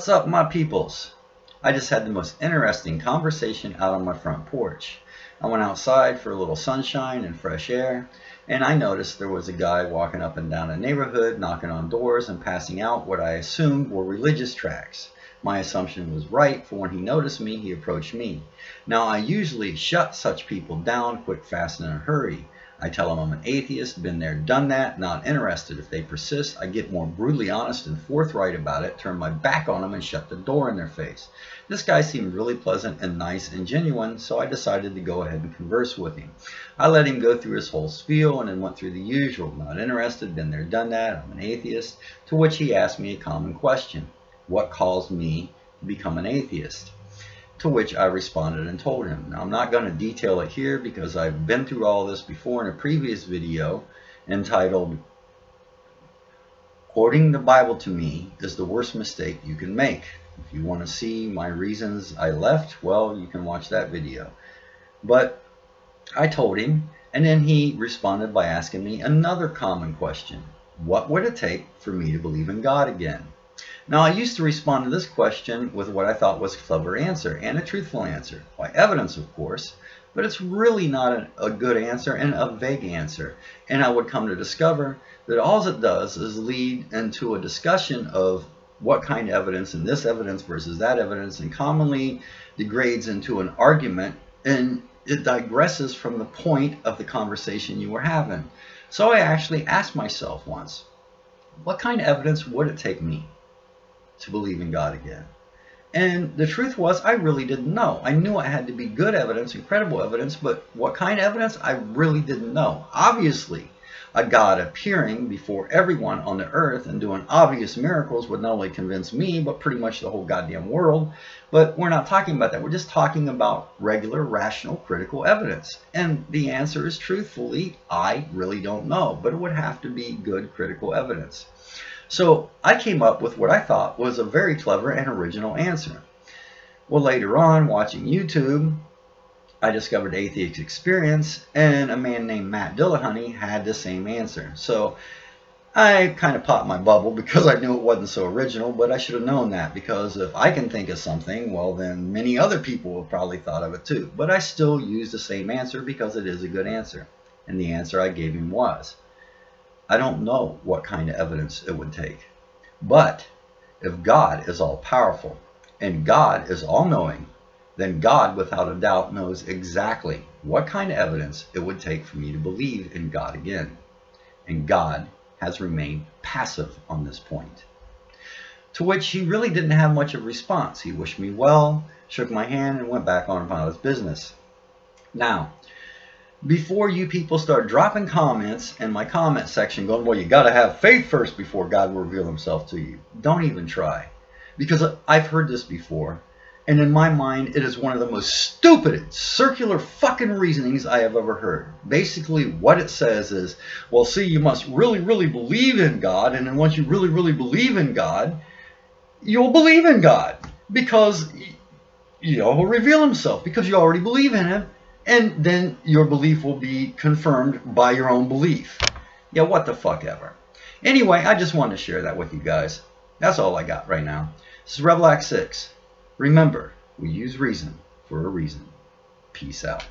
What's up, my peoples? I just had the most interesting conversation out on my front porch. I went outside for a little sunshine and fresh air, and I noticed there was a guy walking up and down a neighborhood, knocking on doors and passing out what I assumed were religious tracts. My assumption was right, for when he noticed me, he approached me. Now, I usually shut such people down quick, fast, and in a hurry. I tell them I'm an atheist, been there, done that, not interested. If they persist, I get more brutally honest and forthright about it, turn my back on them, and shut the door in their face. This guy seemed really pleasant and nice and genuine, so I decided to go ahead and converse with him. I let him go through his whole spiel and then went through the usual, not interested, been there, done that, I'm an atheist, to which he asked me a common question: what caused me to become an atheist? To which I responded and told him. Now, I'm not going to detail it here because I've been through all this before in a previous video entitled "Quoting the Bible to Me is the Worst Mistake You Can Make." If you want to see my reasons I left, well, you can watch that video. But I told him, and then he responded by asking me another common question: what would it take for me to believe in God again? Now, I used to respond to this question with what I thought was a clever answer and a truthful answer. By evidence, of course, but it's really not a good answer and a vague answer. And I would come to discover that all it does is lead into a discussion of what kind of evidence, and this evidence versus that evidence, and commonly degrades into an argument, and it digresses from the point of the conversation you were having. So I actually asked myself once, what kind of evidence would it take me to believe in God again? And the truth was, I really didn't know. I knew it had to be good evidence, incredible evidence, but what kind of evidence, I really didn't know. Obviously, a God appearing before everyone on the earth and doing obvious miracles would not only convince me, but pretty much the whole goddamn world. But we're not talking about that. We're just talking about regular, rational, critical evidence. And the answer is, truthfully, I really don't know. But it would have to be good, critical evidence. So I came up with what I thought was a very clever and original answer. Well, later on, watching YouTube, I discovered Atheist Experience, and a man named Matt Dillahunty had the same answer. So I kind of popped my bubble because I knew it wasn't so original, but I should have known that, because if I can think of something, well, then many other people have probably thought of it too. But I still used the same answer because it is a good answer. And the answer I gave him was, I don't know what kind of evidence it would take. But if God is all-powerful and God is all-knowing, then God, without a doubt, knows exactly what kind of evidence it would take for me to believe in God again. And God has remained passive on this point. To which he really didn't have much of a response. He wished me well, shook my hand, and went back on about his business. Now, before you people start dropping comments in my comment section going, well, you got to have faith first before God will reveal himself to you, don't even try. Because I've heard this before, and in my mind, it is one of the most stupid, circular fucking reasonings I have ever heard. Basically, what it says is, well, see, you must really, really believe in God, and then once you really, really believe in God, you'll believe in God. Because, he'll reveal himself, because you already believe in him. And then your belief will be confirmed by your own belief. Yeah, what the fuck ever. Anyway, I just wanted to share that with you guys. That's all I got right now. This is Rebel Act 6. Remember, we use reason for a reason. Peace out.